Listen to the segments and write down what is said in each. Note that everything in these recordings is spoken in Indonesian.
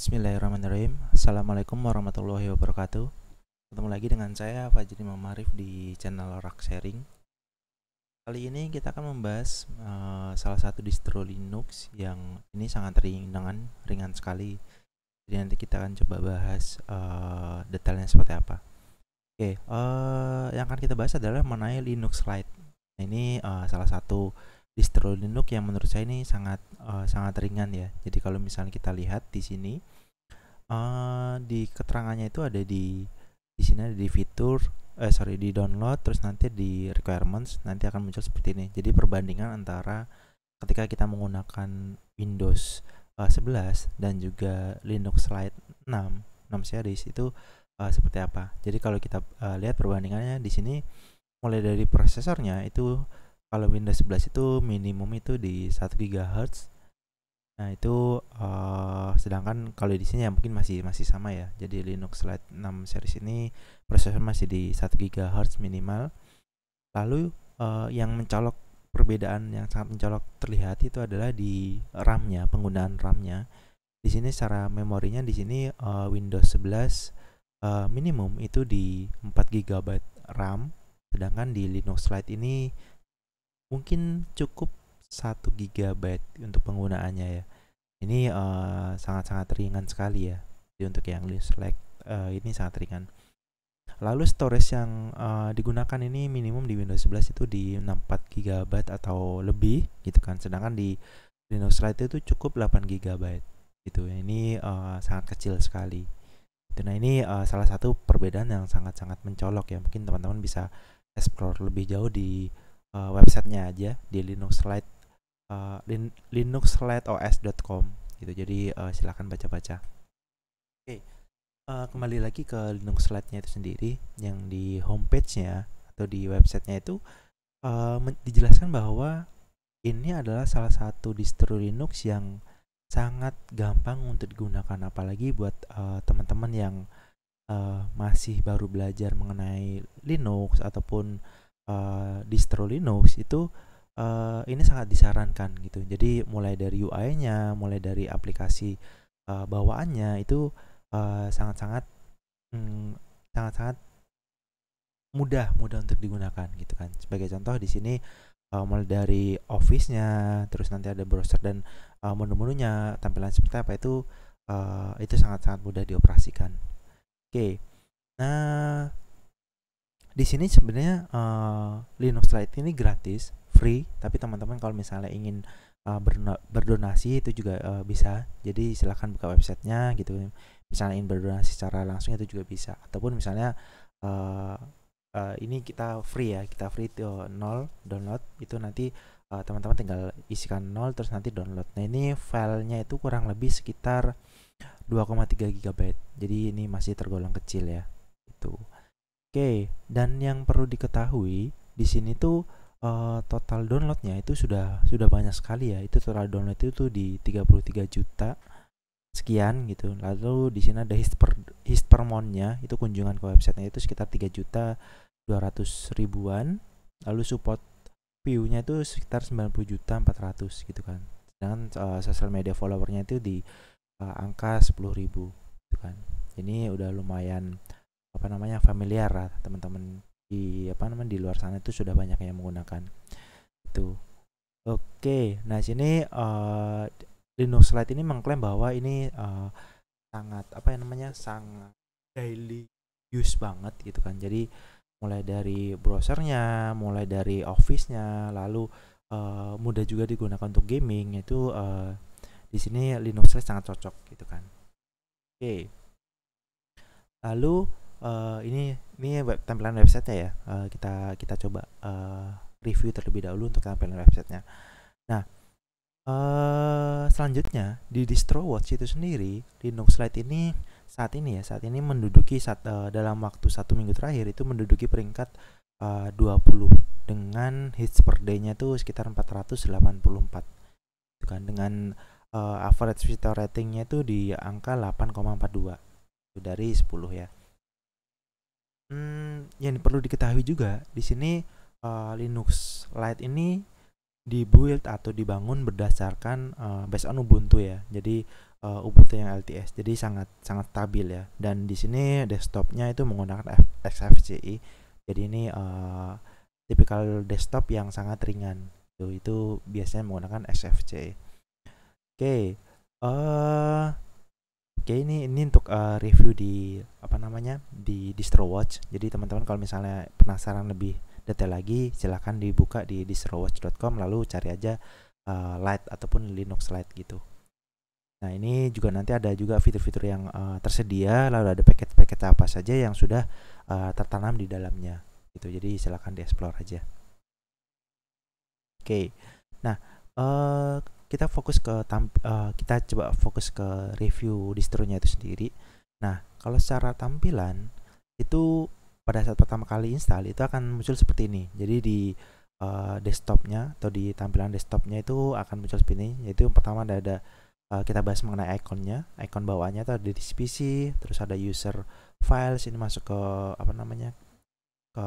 Bismillahirrahmanirrahim. Assalamualaikum warahmatullahi wabarakatuh. Ketemu lagi dengan saya Fajri Mamarif di channel Rak Sharing. Kali ini kita akan membahas salah satu distro Linux yang ini sangat ringan sekali. Jadi nanti kita akan coba bahas detailnya seperti apa. Oke, yang akan kita bahas adalah mengenai Linux Lite. Nah, ini salah satu distro Linux yang menurut saya ini sangat ringan ya. Jadi kalau misalnya kita lihat di sini di keterangannya itu ada di sini ada di fitur di download, terus nanti di requirements nanti akan muncul seperti ini. Jadi perbandingan antara ketika kita menggunakan Windows 11 dan juga Linux Lite 6 series itu seperti apa. Jadi kalau kita lihat perbandingannya di sini, mulai dari prosesornya itu kalau Windows 11 itu minimum itu di 1 GHz. Nah, itu sedangkan kalau di sini ya mungkin masih sama ya. Jadi Linux Lite 6 series ini prosesor masih di 1 GHz minimal. Lalu yang perbedaan yang sangat mencolok terlihat itu adalah di RAM-nya, penggunaan RAM-nya. Di sini secara memorinya di sini Windows 11 minimum itu di 4 GB RAM, sedangkan di Linux Lite ini mungkin cukup 1 GB untuk penggunaannya ya. Ini sangat ringan sekali ya. Jadi untuk yang Linux Lite ini sangat ringan. Lalu storage yang digunakan ini minimum di Windows 11 itu di 64 GB atau lebih gitu kan. Sedangkan di Linux Lite itu cukup 8 GB gitu. Ini sangat kecil sekali. Nah, ini salah satu perbedaan yang sangat mencolok ya. Mungkin teman-teman bisa explore lebih jauh di websitenya aja di linuxliteos.com gitu. Jadi silakan baca-baca. Oke, kembali lagi ke Linux Lite-nya itu sendiri, yang di homepage-nya atau di websitenya itu dijelaskan bahwa ini adalah salah satu distro Linux yang sangat gampang untuk digunakan, apalagi buat teman-teman yang masih baru belajar mengenai Linux ataupun distro Linux itu ini sangat disarankan gitu. Jadi mulai dari UI-nya, mulai dari aplikasi bawaannya itu sangat-sangat mudah untuk digunakan gitu kan. Sebagai contoh di sini mulai dari Office-nya, terus nanti ada browser dan menu-menunya, tampilan seperti apa itu sangat mudah dioperasikan. Oke. Nah, di sini sebenarnya Linux Lite ini gratis, free, tapi teman-teman kalau misalnya ingin berdonasi itu juga bisa. Jadi silahkan buka websitenya gitu. Misalnya ingin berdonasi secara langsung itu juga bisa. Ataupun misalnya ini kita free itu 0 download, itu nanti teman-teman tinggal isikan 0 terus nanti download. Nah, ini filenya itu kurang lebih sekitar 2,3 GB. Jadi ini masih tergolong kecil ya. Itu. Oke, dan yang perlu diketahui di sini tuh total downloadnya itu sudah banyak sekali ya. Itu total download itu di 33 juta sekian gitu. Lalu di sini ada Hispermon-nya, itu kunjungan ke websitenya itu sekitar 3 juta 200 ribuan. Lalu support view-nya itu sekitar 90 juta 400 gitu kan. Sedangkan social media followernya itu di angka 10.000 gitu kan. Ini udah lumayan familiar lah teman-teman di luar sana itu sudah banyak yang menggunakan itu. Oke, nah sini Linux Lite ini mengklaim bahwa ini sangat sangat daily use banget gitu kan. Jadi mulai dari browsernya, mulai dari Office-nya, lalu mudah juga digunakan untuk gaming, itu di sini Linux Lite sangat cocok gitu kan. Oke. Lalu ini tampilan websitenya ya. Kita coba review terlebih dahulu untuk tampilan websitenya. Nah, selanjutnya di distro watch itu sendiri, Linux Lite ini saat ini menduduki dalam waktu 1 minggu terakhir itu menduduki peringkat 20 dengan hits per day-nya itu sekitar 484 itu kan, dengan average visitor rating-nya itu di angka 8,42 dari 10 ya. Yang perlu diketahui juga di sini Linux Lite ini dibuild atau dibangun berdasarkan based on Ubuntu ya. Jadi Ubuntu yang LTS. Jadi sangat sangat stabil ya. Dan di sini desktopnya itu menggunakan XFCE. Jadi ini tipikal desktop yang sangat ringan. Itu biasanya menggunakan XFCE. Oke. Oke, ini untuk review di apa namanya di DistroWatch. Jadi teman-teman kalau misalnya penasaran lebih detail lagi, silahkan dibuka di distrowatch.com lalu cari aja Lite ataupun Linux Lite gitu. Nah ini juga nanti ada juga fitur-fitur yang tersedia, lalu ada paket-paket apa saja yang sudah tertanam di dalamnya gitu. Jadi silahkan dieksplor aja. Oke, nah kita fokus ke kita coba fokus ke review distronya itu sendiri. Nah kalau secara tampilan itu pada saat pertama kali install itu akan muncul seperti ini. Jadi di desktopnya atau di tampilan desktopnya itu akan muncul seperti ini. Yaitu yang pertama ada kita bahas mengenai ikonnya. Icon bawaannya itu ada di PC, terus ada user files, ini masuk ke apa namanya ke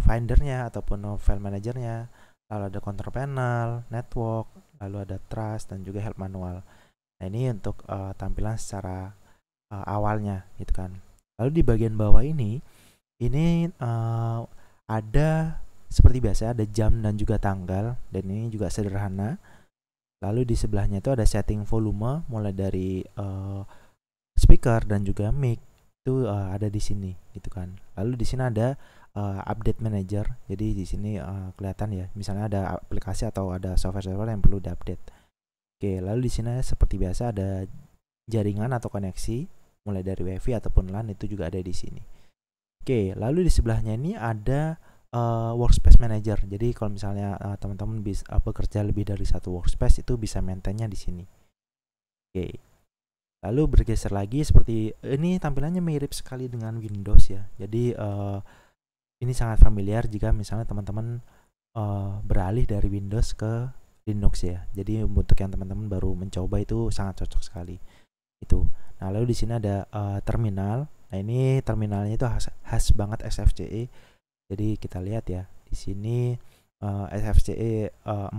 findernya ataupun file manajernya. Lalu ada control panel, network, lalu ada trust dan juga help manual. Nah ini untuk tampilan secara awalnya gitu kan. Lalu di bagian bawah ini ada seperti biasa ada jam dan juga tanggal, dan ini juga sederhana. Lalu di sebelahnya itu ada setting volume mulai dari speaker dan juga mic itu ada di sini gitu kan. Lalu di sini ada update manager. Jadi di sini kelihatan ya, misalnya ada aplikasi atau ada software-software yang perlu diupdate. Oke, lalu di sini seperti biasa ada jaringan atau koneksi mulai dari WiFi ataupun LAN, itu juga ada di sini. Oke, lalu di sebelahnya ini ada workspace manager. Jadi kalau misalnya teman-teman bisa bekerja lebih dari satu workspace, itu bisa maintainnya di sini. Oke. Lalu bergeser lagi seperti ini, tampilannya mirip sekali dengan Windows ya. Jadi ini sangat familiar jika misalnya teman-teman beralih dari Windows ke Linux ya. Jadi untuk yang teman-teman baru mencoba itu sangat cocok sekali. Itu. Nah, lalu di sini ada terminal. Nah, ini terminalnya itu khas banget XFCE. Jadi kita lihat ya, di sini XFCE 4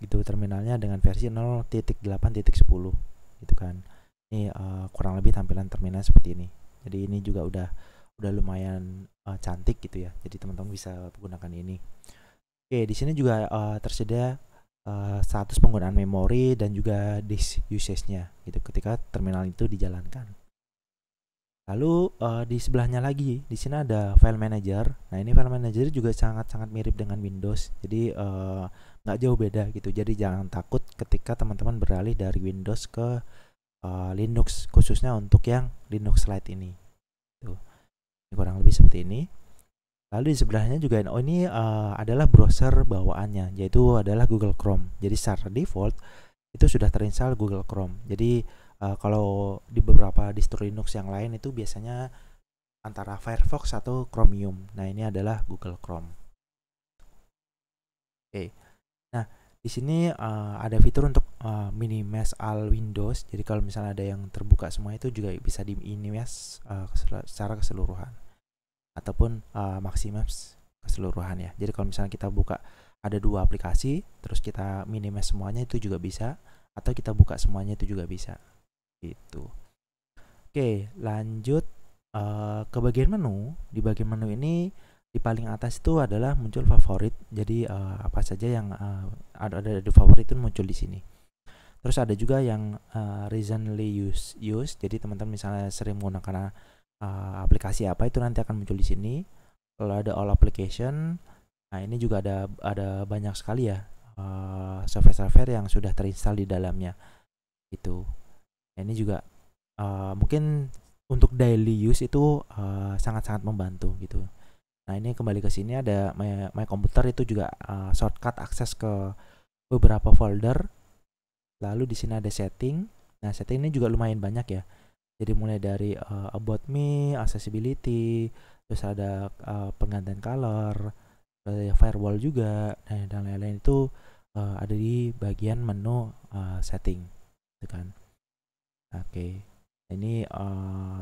gitu terminalnya dengan versi 0.8.10 gitu kan. Ini kurang lebih tampilan terminal seperti ini. Jadi ini juga udah lumayan cantik gitu ya. Jadi teman-teman bisa menggunakan ini. Oke, di sini juga tersedia status penggunaan memori dan juga disk usage-nya gitu ketika terminal itu dijalankan. Lalu di sebelahnya lagi di sini ada file manager. Nah ini file manager juga sangat-sangat mirip dengan Windows. Jadi nggak jauh beda gitu. Jadi jangan takut ketika teman-teman beralih dari Windows ke Linux, khususnya untuk yang Linux Lite ini. Tuh. Ini kurang lebih seperti ini. Lalu di sebelahnya juga ini adalah browser bawaannya, yaitu adalah Google Chrome. Jadi secara default itu sudah terinstall Google Chrome. Jadi kalau di beberapa distro Linux yang lain itu biasanya antara Firefox atau Chromium. Nah ini adalah Google Chrome. Oke. Nah di sini ada fitur untuk minimize all Windows. Jadi kalau misalnya ada yang terbuka semua itu juga bisa di minimize secara keseluruhan, ataupun maximize keseluruhan ya. Jadi kalau misalnya kita buka ada dua aplikasi terus kita minimize semuanya itu juga bisa, atau kita buka semuanya itu juga bisa gitu. Oke, lanjut ke bagian menu. Di bagian menu ini di paling atas itu adalah muncul favorit. Jadi apa saja yang ada di favorit itu muncul di sini. Terus ada juga yang recently use. Jadi teman-teman misalnya sering menggunakan aplikasi apa itu nanti akan muncul di sini. Kalau ada all application, nah ini juga ada banyak sekali ya software-software yang sudah terinstall di dalamnya itu. Nah, ini juga mungkin untuk daily use itu sangat-sangat membantu gitu. Nah ini kembali ke sini ada my computer, itu juga shortcut akses ke beberapa folder. Lalu di sini ada setting. Nah setting ini juga lumayan banyak ya. Jadi mulai dari about me, accessibility, terus ada penggantian color, firewall juga, dan lain-lain itu ada di bagian menu setting, gitu kan. Oke, ini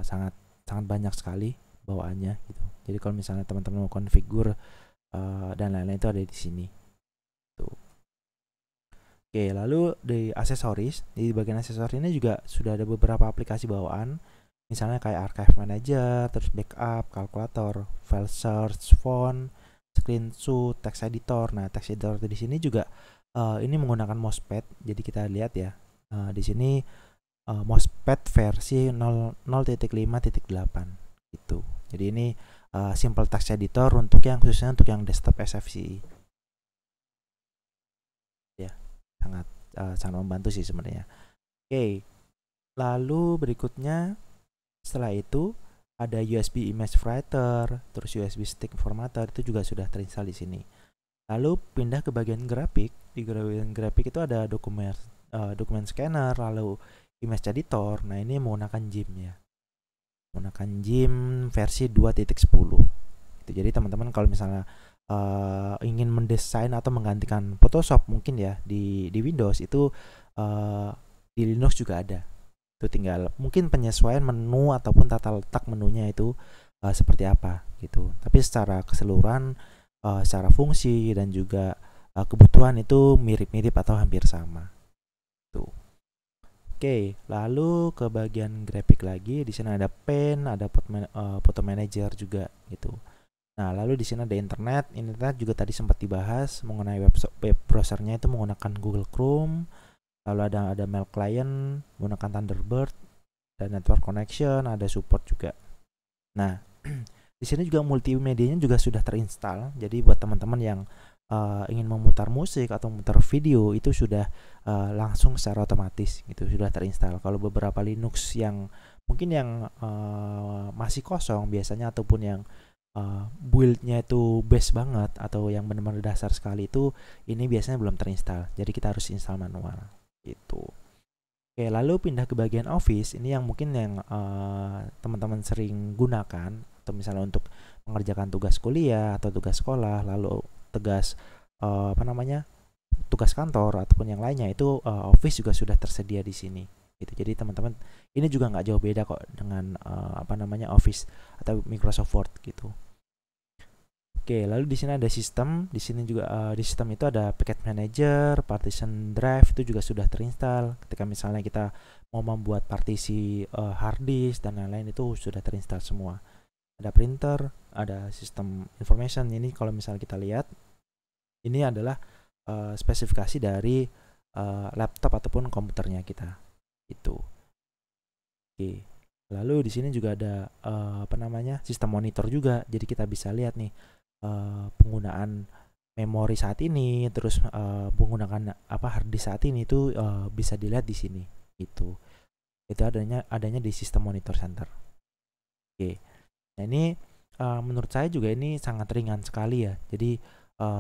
sangat sangat banyak sekali bawaannya gitu. Jadi kalau misalnya teman-teman mau configure dan lain-lain itu ada di sini. Tuh. Oke, lalu di aksesoris, di bagian aksesoris ini juga sudah ada beberapa aplikasi bawaan, misalnya kayak Archive Manager, terus Backup, Kalkulator, File Search, Font, Screenshot, Text Editor. Nah, Text Editor di sini juga ini menggunakan mousepad. Jadi kita lihat ya, di sini mousepad versi 0.5.8 gitu. Jadi ini simple text editor untuk yang khususnya untuk yang desktop SFCE. Ya, sangat membantu sih sebenarnya. Oke. Lalu berikutnya setelah itu ada USB image writer, terus USB stick formatter itu juga sudah terinstall di sini. Lalu pindah ke bagian grafik. Di bagian grafik itu ada dokumen scanner, lalu image editor. Nah, ini menggunakan GIMP ya. Menggunakan GIMP versi 2.10. Gitu. Jadi teman-teman kalau misalnya ingin mendesain atau menggantikan Photoshop mungkin ya di Windows itu di Linux juga ada. Itu tinggal mungkin penyesuaian menu ataupun tata letak menunya itu seperti apa gitu. Tapi secara keseluruhan secara fungsi dan juga kebutuhan itu mirip-mirip atau hampir sama. Tuh. Oke, lalu ke bagian grafik lagi, di sini ada pen, ada photo manager juga gitu. Nah, lalu di sini ada internet. Internet juga tadi sempat dibahas mengenai web browsernya itu menggunakan Google Chrome. Lalu ada mail client menggunakan Thunderbird, dan network connection, ada support juga. Nah, di sini juga multimedianya juga sudah terinstall. Jadi buat teman-teman yang ingin memutar musik atau memutar video itu sudah langsung secara otomatis gitu sudah terinstall. Kalau beberapa Linux yang mungkin yang masih kosong biasanya ataupun yang buildnya itu base banget atau yang benar-benar dasar sekali itu ini biasanya belum terinstall. Jadi kita harus install manual gitu. Oke, lalu pindah ke bagian Office. Ini yang mungkin yang teman-teman sering gunakan atau misalnya untuk mengerjakan tugas kuliah atau tugas sekolah, lalu tugas tugas kantor ataupun yang lainnya itu Office juga sudah tersedia di sini. Gitu. Jadi teman-teman ini juga nggak jauh beda kok dengan Office atau Microsoft Word gitu. Oke, lalu di sini ada sistem. Di sini juga di sistem itu ada packet manager, partition drive itu juga sudah terinstall. Ketika misalnya kita mau membuat partisi hard disk dan lain-lain itu sudah terinstall semua. Ada printer, ada sistem information. Ini kalau misalnya kita lihat, ini adalah spesifikasi dari laptop ataupun komputernya kita. Itu. Oke. Lalu di sini juga ada sistem monitor juga. Jadi kita bisa lihat nih penggunaan memori saat ini, terus penggunaan hard disk saat ini itu bisa dilihat di sini. Itu adanya di sistem monitor center. Oke. Nah, ini menurut saya juga ini sangat ringan sekali ya. Jadi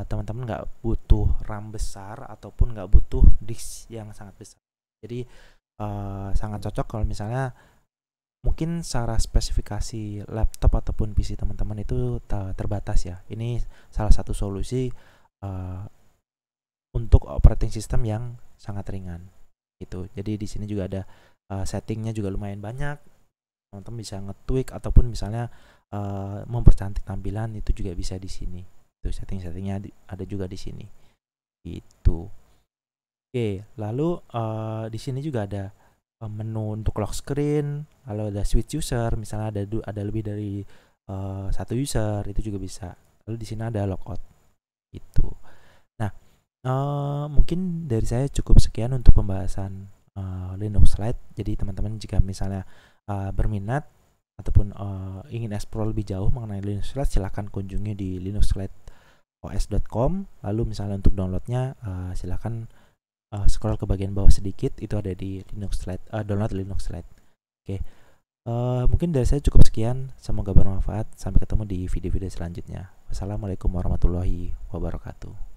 teman-teman nggak butuh RAM besar ataupun nggak butuh disk yang sangat besar. Jadi sangat cocok kalau misalnya mungkin secara spesifikasi laptop ataupun PC teman-teman itu terbatas ya. Ini salah satu solusi untuk operating system yang sangat ringan gitu. Jadi di sini juga ada settingnya juga lumayan banyak. Teman-teman bisa nge-tweak ataupun misalnya mempercantik tampilan itu juga bisa di sini. Itu setting-settingnya ada juga di sini. Itu. Oke, lalu di sini juga ada menu untuk lock screen, lalu ada switch user, misalnya ada lebih dari satu user itu juga bisa. Lalu di sini ada logout. Itu. Nah, mungkin dari saya cukup sekian untuk pembahasan Linux Lite. Jadi teman-teman jika misalnya berminat ataupun ingin explore lebih jauh mengenai Linux Lite, silahkan kunjungi di linuxliteos.com. Lalu misalnya untuk downloadnya silahkan scroll ke bagian bawah sedikit, itu ada di Linux Lite, download Linux Lite. Oke, mungkin dari saya cukup sekian. Semoga bermanfaat. Sampai ketemu di video-video selanjutnya. Wassalamualaikum warahmatullahi wabarakatuh.